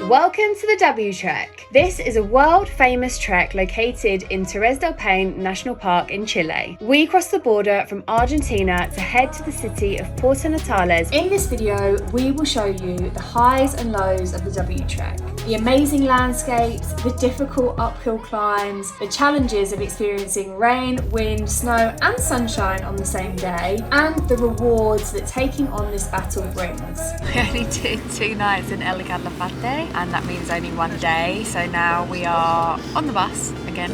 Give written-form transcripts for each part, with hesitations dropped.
Welcome to the W Trek. This is a world-famous trek located in Torres del Paine National Park in Chile. We cross the border from Argentina to head to the city of Puerto Natales. In this video, we will show you the highs and lows of the W Trek, the amazing landscapes, the difficult uphill climbs, the challenges of experiencing rain, wind, snow and sunshine on the same day, and the rewards that taking on this battle brings. We only did 2 nights in El Calafate, and that means only 1 day. So now we are on the bus again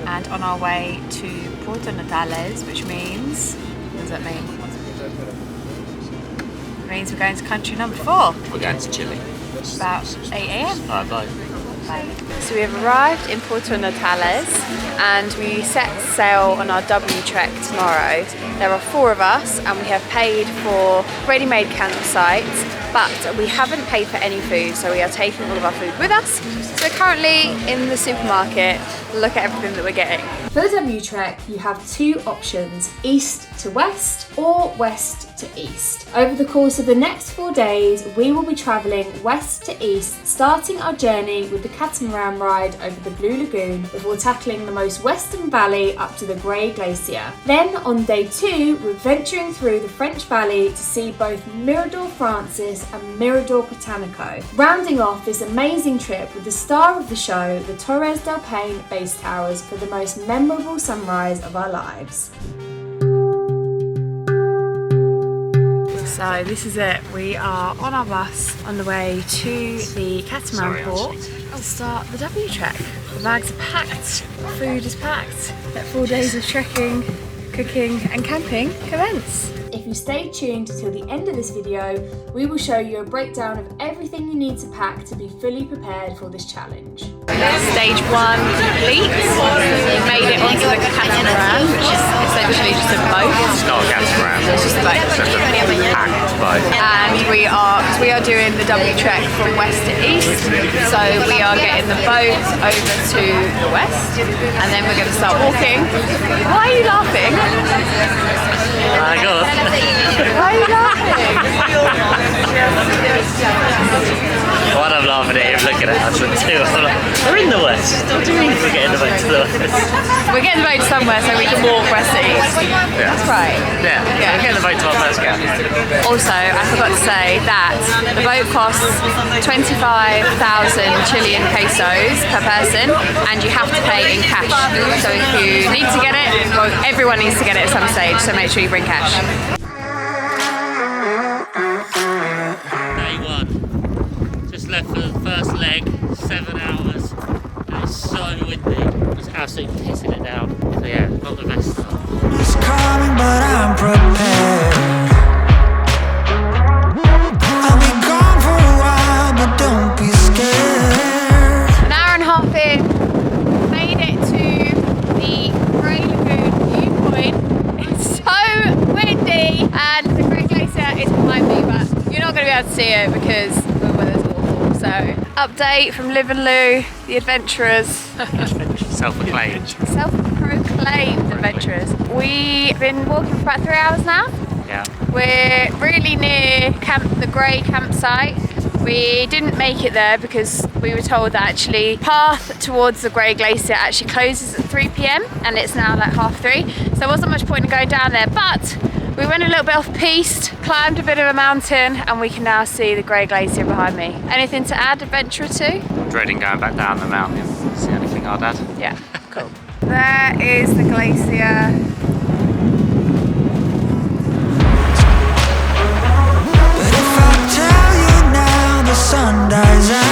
and on our way to Puerto Natales, which means, what does that mean? It means we're going to country number 4. We're going to Chile. About 8 AM. Alright, bye. So we have arrived in Puerto Natales and we set sail on our W Trek tomorrow. There are 4 of us and we have paid for ready-made campsites, but we haven't paid for any food, so we are taking all of our food with us. So we're currently in the supermarket. Look at everything that we're getting. For the W Trek, you have 2 options, east to west or west to east. Over the course of the next 4 days, we will be travelling west to east, starting our journey with the catamaran ride over the Blue Lagoon before tackling the most western valley up to the Grey Glacier. Then on day 2, we're venturing through the French Valley to see both Mirador Francis and Mirador Botanico, rounding off this amazing trip with the star of the show, the Torres del Paine base towers, for the most memorable sunrise of our lives. So this is it, we are on our bus on the way to the catamaran port to start the W Trek. The bags are packed, food is packed, let 4 days of trekking, cooking and camping commence. If you stay tuned until the end of this video, we will show you a breakdown of everything you need to pack to be fully prepared for this challenge. Stage 1 complete. We made it onto the catamaran, which is essentially just a boat. It's not a catamaran. It's just a boat. It's just a packed boat. And we are doing the W Trek from west to east. So we are getting the boat over to the west, and then we're going to start walking. Why are you laughing? My God. Why are you laughing? One, I'm laughing at him looking at us, and 2, I'm like, we're in the west. What do you mean we're getting the boat to the west? We're getting the boat somewhere so we can walk west to east. Yeah. That's right. Yeah. We're getting the boat to our first camp. Also, I forgot to say that the boat costs 25,000 Chilean pesos per person, and you have to pay in cash. So if you need to get it, well, everyone needs to get it at some stage, so make sure you bring cash. Day 1. Just left for the first leg, 7 hours. And it's so windy. It's absolutely pissing it down. So yeah, not the best start. It's coming, but I'm prepared. I'll be gone for a while, but don't be scared. An hour and a half in, made it to the Grey Lagoon viewpoint. It's so windy and the Grey Glacier is behind me, but you're not going to be able to see it because the weather's awful. So, update from Live and Lew, the adventurers. Self-proclaimed. Self-proclaimed adventurers. We've been walking for about 3 hours now. Yeah. We're really near the Grey campsite. We didn't make it there because we were told that actually path towards the Grey Glacier actually closes at 3 PM and it's now like 2:30. So there wasn't much point in going down there, but we went a little bit off-piste, climbed a bit of a mountain, and we can now see the Grey Glacier behind me. Anything to add, adventurer 2? Dreading going back down the mountain. It's the only thing I'd add. Yeah, cool. There is the glacier. But if I tell you now, the sun dies out.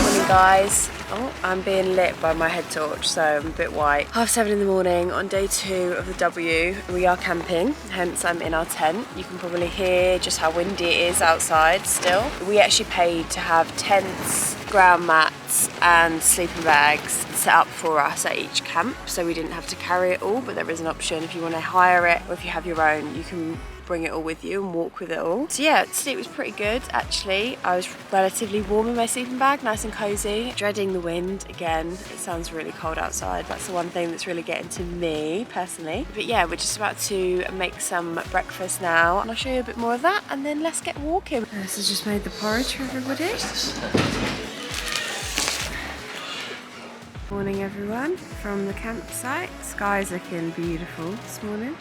Morning guys. Oh, I'm being lit by my head torch, so I'm a bit white. 7:30 in the morning on day 2 of the W. We are camping, hence I'm in our tent. You can probably hear just how windy it is outside still. We actually paid to have tents ground mats and sleeping bags set up for us at each camp, so we didn't have to carry it all, but there is an option if you want to hire it, or if you have your own, you can bring it all with you and walk with it all. So yeah, sleep was pretty good actually. I was relatively warm in my sleeping bag, nice and cozy. Dreading the wind again. It sounds really cold outside. That's the one thing that's really getting to me personally. But yeah, we're just about to make some breakfast now, and I'll show you a bit more of that, and then let's get walking. This has just made the porridge for everybody. Morning everyone from the campsite. Sky's looking beautiful this morning.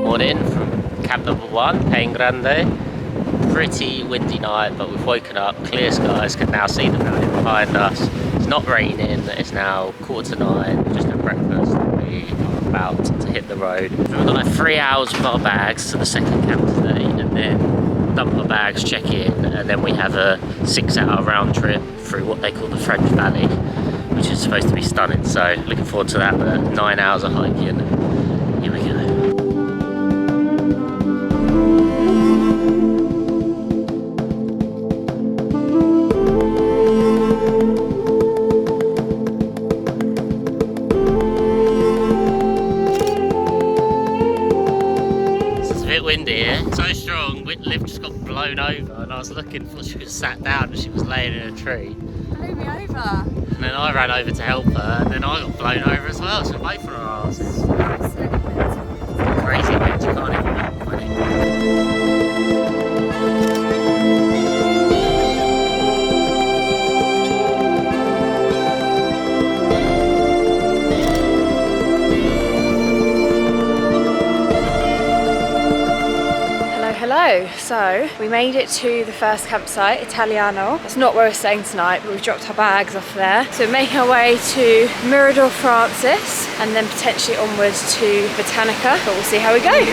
Morning from camp number 1, Paine Grande. Pretty windy night, but we've woken up, clear skies, can now see the mountain behind us. It's not raining, it's now 8:45, just had breakfast. We are about to hit the road. We've got like 3 hours with our bags to the second camp today, and then dump our bags, check in, and then we have a 6-hour round trip through what they call the French Valley, which is supposed to be stunning. So looking forward to that. 9 hours of hiking. Here we go. Windy here, so strong. Liv just got blown over, and I was looking for, she was sat down and she was laying in a tree. Blow me over. And then I ran over to help her, and then I got blown over as well, so both on our asses. Crazy wind, you can't even walk, really. Hello, so we made it to the first campsite, Italiano. That's not where we're staying tonight, but we've dropped our bags off there. So we're making our way to Mirador Francis and then potentially onwards to Botanica, but we'll see how we go.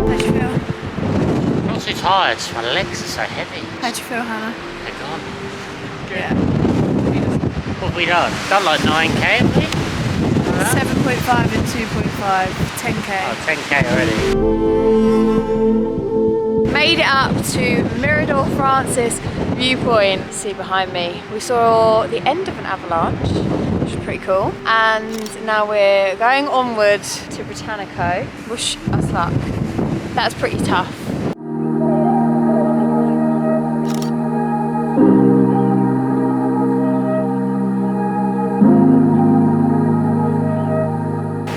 How'd you feel? Not too tired, my legs are so heavy. How'd you feel, Hannah? They're gone. Yeah. What have we done? Done like 9k, haven't we? 7.5 and 2.5, 10k. Oh, 10k already. Made it up to Mirador Francis viewpoint. See behind me, we saw the end of an avalanche, which is pretty cool. And now we're going onward to Botanico. Wish us luck. That's pretty tough.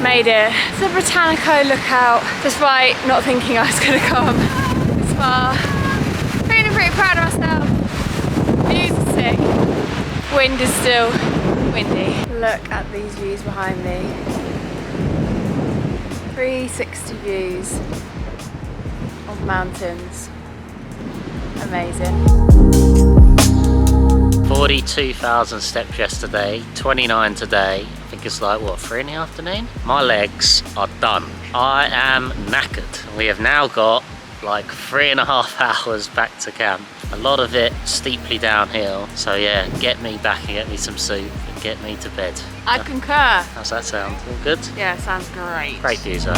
Made it to the Botanico lookout, despite not thinking I was going to come this far. Feeling pretty proud of myself. Views are sick. Wind is still windy. Look at these views behind me. 360 views of mountains. Amazing. 42,000 steps yesterday, 29 today. I think it's like, what, 3 in the afternoon? My legs are done. I am knackered. We have now got like 3.5 hours back to camp. A lot of it steeply downhill. So yeah, get me back and get me some soup and get me to bed. I concur. How's that sound? All good? Yeah, sounds great. Great views though.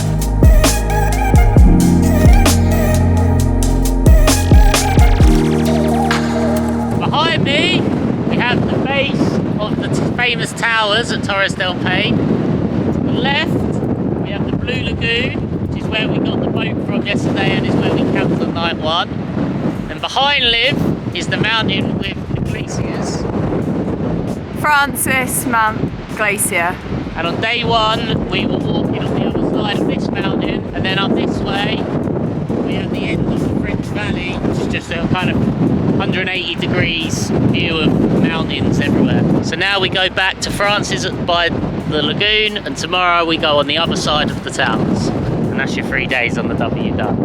Behind me, we have the base of the famous towers at Torres del Paine. To the left, we have the Blue Lagoon, which is where we got the boat from yesterday and is where we camped on night 1. And behind Liv is the mountain with the glaciers. Francis Mount Glacier. And on day 1, we were walking on the other side of this mountain, and then up this way, we have the end of the French Valley, which is just a kind of 180 degrees view of mountains everywhere. So now we go back to Francis by the lagoon, and tomorrow we go on the other side of the towers. And that's your 3 days on the W done.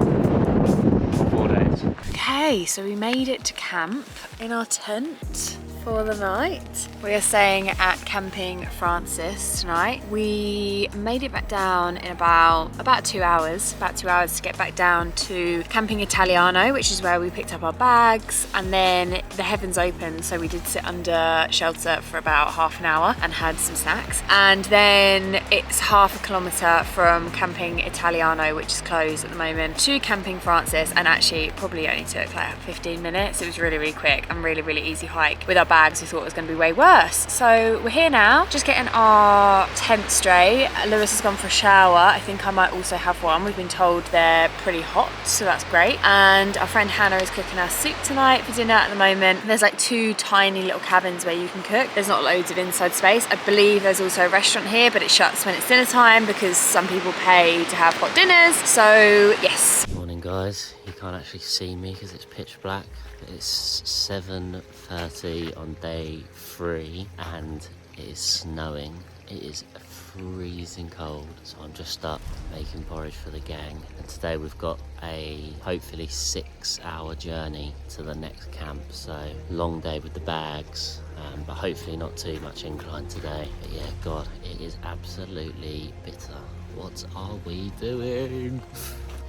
4 days. Okay, so we made it to camp in our tent. for the night. We are staying at Camping Francis tonight. We made it back down in about 2 hours. About 2 hours to get back down to Camping Italiano, which is where we picked up our bags, and then the heavens opened, so we did sit under shelter for about half an hour and had some snacks. And then it's half a kilometre from Camping Italiano, which is closed at the moment, to Camping Francis, and actually it probably only took like 15 minutes. It was really, really quick and really, really easy hike. With our bags, we thought it was going to be way worse. So we're here now, just getting our tent straight. Lewis has gone for a shower. I think I might also have one. We've been told they're pretty hot, so that's great. And our friend Hannah is cooking our soup tonight for dinner at the moment. There's like 2 tiny little cabins where you can cook. There's not loads of inside space. I believe there's also a restaurant here, but it shuts when it's dinner time because some people pay to have hot dinners. So yes. Morning guys, you can't actually see me because it's pitch black. It's 7:30 on day 3 and it is snowing. It is freezing cold, so I'm just up making porridge for the gang. And today we've got a hopefully 6-hour journey to the next camp, so long day with the bags, but hopefully not too much incline today. But yeah, God, it is absolutely bitter. What are we doing?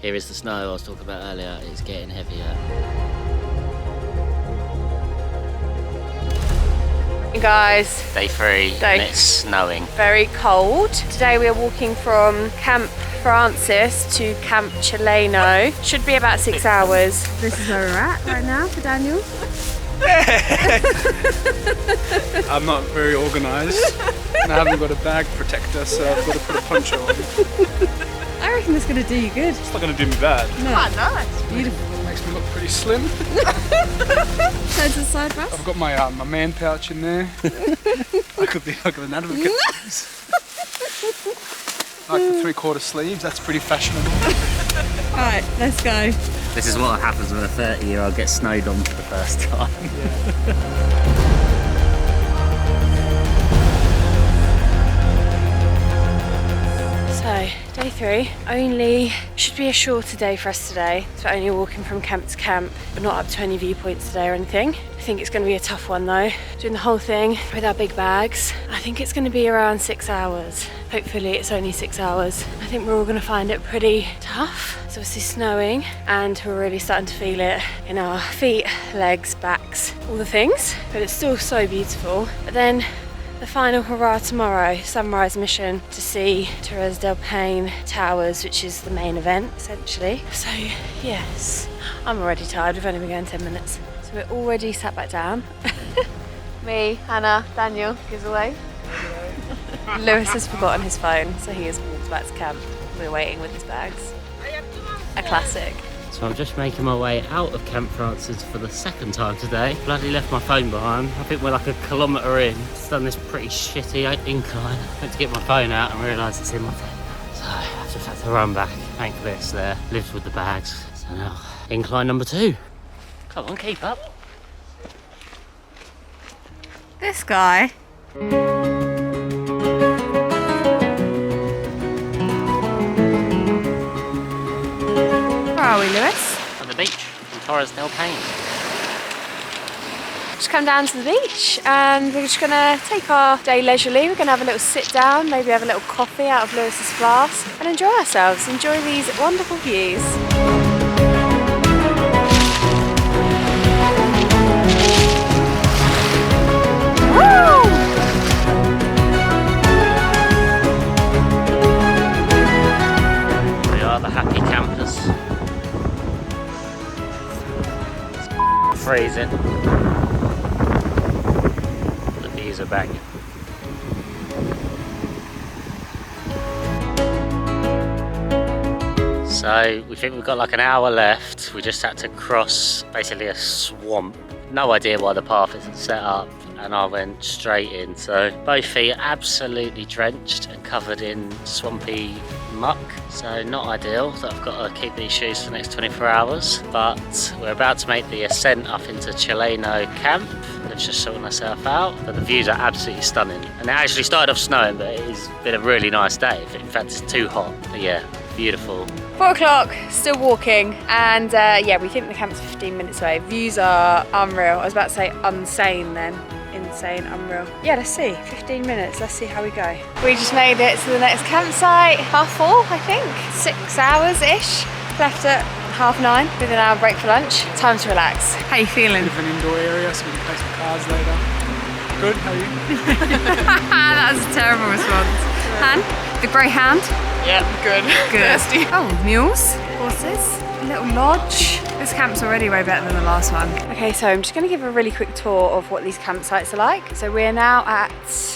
Here is the snow I was talking about earlier. It's getting heavier. Hey guys, Day 3 and it's snowing. Very cold. Today we are walking from Camp Francis to Camp Chileno. Should be about 6 hours. This is where we're at right now for Daniel. I'm not very organised and I haven't got a bag protector, so I've got to put a poncho on. I reckon that's going to do you good. It's not going to do me bad. No. Quite nice. Beautiful. It makes me look pretty slim. Turn to the side for us. I've got my my man pouch in there. I could be like an advocate. Like the 3/4 sleeves, that's pretty fashionable. Alright, let's go. This is what happens when a 30-year-old gets snowed on for the first time. So, day 3, only should be a shorter day for us today. So we're only walking from camp to camp, but not up to any viewpoints today or anything. I think it's going to be a tough one though, doing the whole thing with our big bags. I think it's going to be around 6 hours. Hopefully it's only 6 hours. I think we're all going to find it pretty tough. It's obviously snowing and we're really starting to feel it in our feet, legs, backs, all the things. But it's still so beautiful. But then the final hurrah tomorrow, sunrise mission to see Torres del Paine Towers, which is the main event essentially. So yes, I'm already tired. We've only been going 10 minutes. So we're already sat back down. Me, Hannah, Daniel gives away. Lewis has forgotten his phone, so he has walked back to camp. We're waiting with his bags. A classic. So I'm just making my way out of Camp Francis for the 2nd time today. Bloody left my phone behind. I think we're like a kilometre in. It's done this pretty shitty incline. I went to get my phone out and realised it's in my tent. So I just had to run back. Thankless there. Lived with the bags. So now, incline number 2. Come on, keep up. This guy. Where are we, Lewis? On the beach in Torres del Paine. Just come down to the beach and we're just gonna take our day leisurely. We're gonna have a little sit down, maybe have a little coffee out of Lewis's flask and enjoy ourselves, enjoy these wonderful views. We are the happy campers. It's freezing. The views are banging. So we think we've got like an hour left. We just had to cross basically a swamp. No idea why the path isn't set up, and I went straight in. So both feet are absolutely drenched and covered in swampy muck. So not ideal that I've got to keep these shoes for the next 24 hours. But we're about to make the ascent up into Chileno camp. Let's just sort myself out. But the views are absolutely stunning. And it actually started off snowing, but it's been a really nice day. In fact, it's too hot. But yeah, beautiful. 4 o'clock, still walking, and yeah, we think the camp's 15 minutes away. Views are unreal. I was about to say insane then. insane, unreal. Yeah, let's see, 15 minutes, let's see how we go. We just made it to the next campsite, 4:30, I think. 6 hours-ish, left at 9:30 with an hour break for lunch. Time to relax. How you feeling? Bit of an indoor area so we can play some cards later. Good, how are you? That was a terrible response. Han, the greyhound? Yeah, good. Good. Oh, mules, horses, a little lodge. This camp's already way better than the last one. Okay, so I'm just going to give a really quick tour of what these campsites are like. So we're now at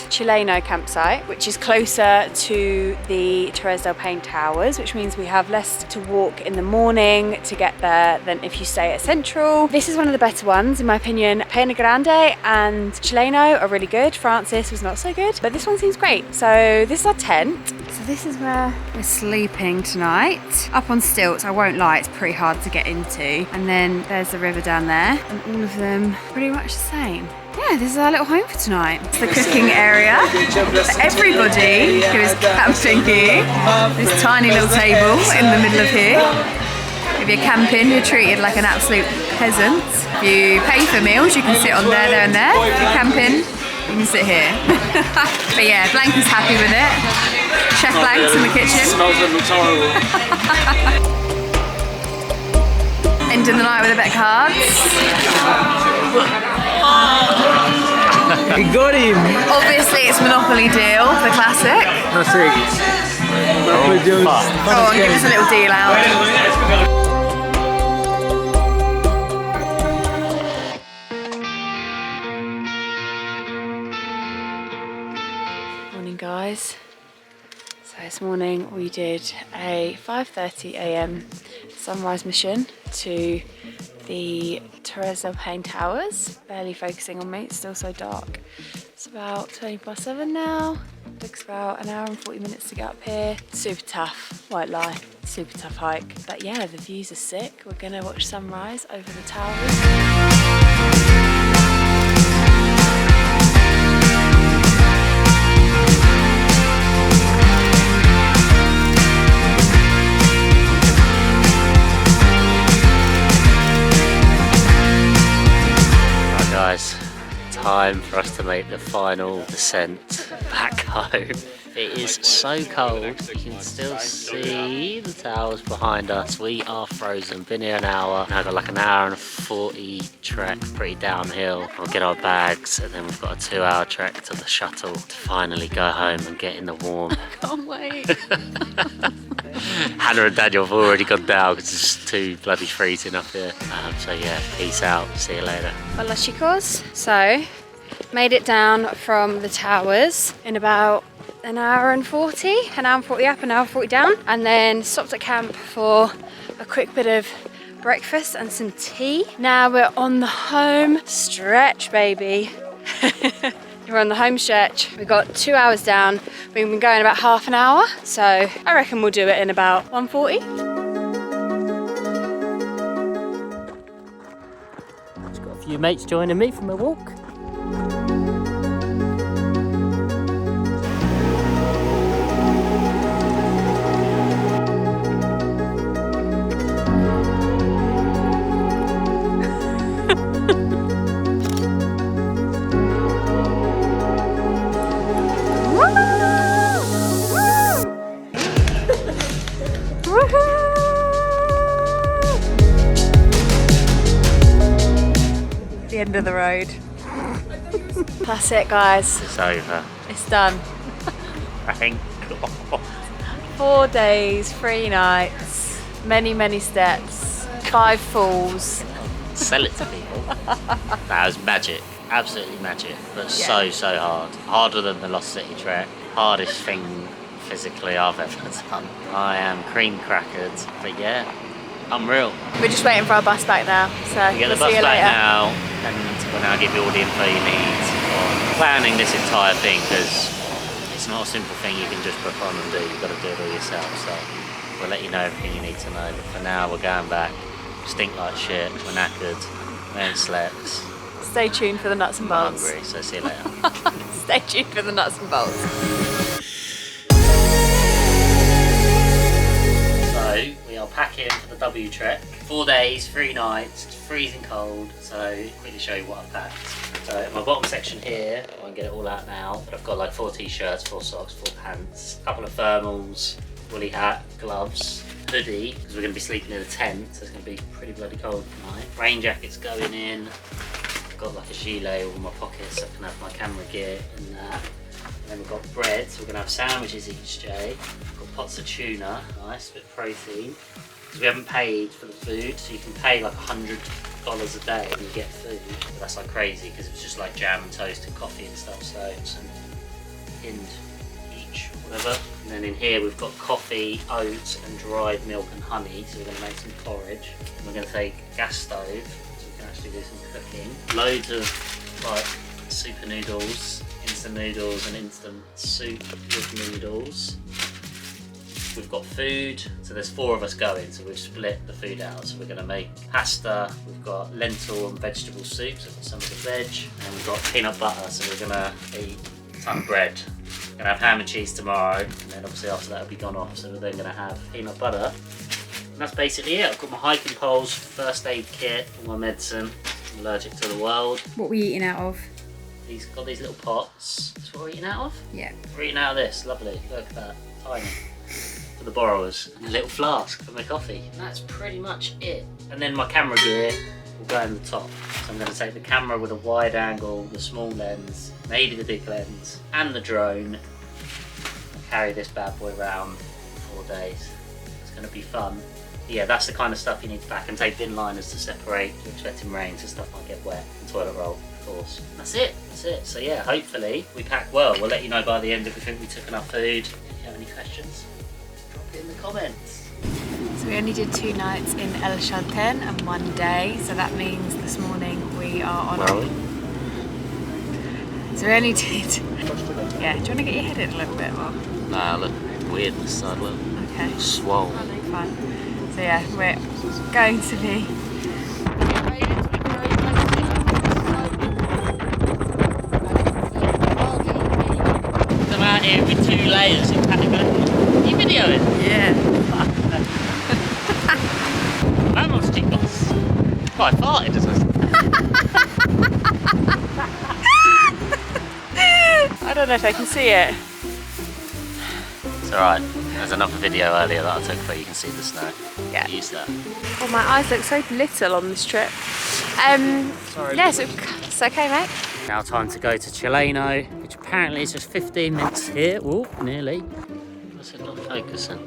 Chileno campsite, which is closer to the Torres del Paine towers, which means we have less to walk in the morning to get there than if you stay at Central. This is one of the better ones, in my opinion. Paine Grande and Chileno are really good. Francis was not so good, but this one seems great. So this is our tent. So this is where we're sleeping tonight. Up on stilts, I won't lie, it's pretty hard to get into. And then there's the river down there, and all of them pretty much the same. Yeah, this is our little home for tonight. It's the cooking area for everybody who is camping here. This tiny little table in the middle of here. If you're camping, you're treated like an absolute peasant. If you pay for meals, you can sit on there, and there. If you're camping, you can sit here. But yeah, Blank is happy with it. Chef Blank's in the kitchen. Smells and looks horrible. Ending the night with a bet of cards. We got him! Obviously it's Monopoly Deal, the classic. Monopoly deal. Go on, give us a little deal out. Morning guys. So this morning we did a 5:30 a.m. sunrise mission to the Torres del Paine towers. Barely focusing on me, it's still so dark. It's about 7:20 now. Takes about an hour and 40 minutes to get up here. Super tough, won't lie, super tough hike. But yeah, the views are sick. We're gonna watch sunrise over the towers. Guys, time for us to make the final descent back home. It is so cold, you can still see the towers behind us. We are frozen, been here an hour. Now got like an hour and 40 trek, pretty downhill. We'll get our bags and then we've got a 2-hour trek to the shuttle to finally go home and get in the warm. Can't wait. Hannah and Daniel have already gone down because it's just too bloody freezing up here. So yeah, peace out, see you later. Hola chicos. So, made it down from the towers in about an hour and 40 up, an hour 40 down, and then stopped at camp for a quick bit of breakfast and some tea. Now we're on the home stretch, baby. We're on the home stretch. We've got 2 hours down. We've been going about half an hour, so I reckon we'll do it in about 1:40. Just got a few mates joining me from a walk. The end of the road. That's it, guys. It's over. It's done. Thank God. 4 days, 3 nights, many steps, 5 falls. Sell it to people. That was magic. Absolutely magic. But so hard. Harder than the Lost City trek. Hardest thing physically I've ever done. I am cream crackered. But yeah, unreal. We're just waiting for our bus back now, so You get the we'll bus see you back later. now, and we'll now give you all the info you need on planning this entire thing, because it's not a simple thing you can just book on and do. You've got to do it all yourself. So we'll let you know everything you need to know. But for now, we're going back. We stink like shit. We're knackered. We ain't slept. Stay tuned for the nuts and I'm bolts. hungry, so see you later. Stay tuned for the nuts and bolts. So we are packing for the W trek. 4 days, 3 nights, it's freezing cold, so quickly show you what I've packed. So my bottom section here, I won't get it all out now, but I've got like 4 t-shirts, 4 socks, 4 pants, a couple of thermals, woolly hat, gloves, hoodie, because we're going to be sleeping in a tent, so it's going to be pretty bloody cold tonight. Rain jackets going in, I've got like a gilet all in my pockets, so I can have my camera gear in that. And then we've got bread, so we're going to have sandwiches each day. We've got pots of tuna, nice, bit of protein. So we haven't paid for the food, so you can pay like $100 a day and you get food. But that's like crazy because it's just like jam and toast and coffee and stuff, so some hind each or whatever. And then in here we've got coffee, oats and dried milk and honey, so we're going to make some porridge. And we're going to take a gas stove, so we can actually do some cooking. Loads of like super noodles, instant noodles and instant soup with noodles. We've got food, so there's 4 of us going, so we've split the food out. So we're going to make pasta, we've got lentil and vegetable soup, so we've got some of the veg, and we've got peanut butter, so we're going to eat a ton of bread. We're going to have ham and cheese tomorrow, and then obviously after that it'll be gone off, so we're then going to have peanut butter. And that's basically it. I've got my hiking poles, first aid kit, all my medicine. I'm allergic to the world. What were you eating out of? These got these little pots. That's what we're eating out of? Yeah. We're eating out of this, lovely, look at that, tiny. For the borrowers, and a little flask for my coffee. And that's pretty much it. And then my camera gear will go in the top. So I'm going to take the camera with a wide angle, the small lens, maybe the big lens, and the drone. I'll carry this bad boy around for 4 days. It's going to be fun. Yeah, that's the kind of stuff you need to pack, and take bin liners to separate. You're expecting rain, so stuff might get wet. And toilet roll, of course. And that's it. That's it. So yeah, hopefully we pack well. We'll let you know by the end if we think we took enough food. If you have any questions, in the comments. So we only did 2 nights in El Chalten and 1 day, so that means this morning we are on. Where are we? So we only did. Yeah, do you want to get your head in a little bit more? Nah, I look weird this side, look. Okay. Swole. That'll be fun. So yeah, we're going to be. I'm out here with 2 layers in Patagonia. You videoing? Yeah. Vamos, chicos. Quite farted, isn't it? I don't know if I can see it. It's alright. There's another video earlier that I took where you can see the snow. Yeah. Use that. Oh, my eyes look so little on this trip. Sorry. Yeah, so it's okay, mate. Now time to go to Chileno, which apparently is just 15 minutes here. Oh, nearly. What's it not focusing?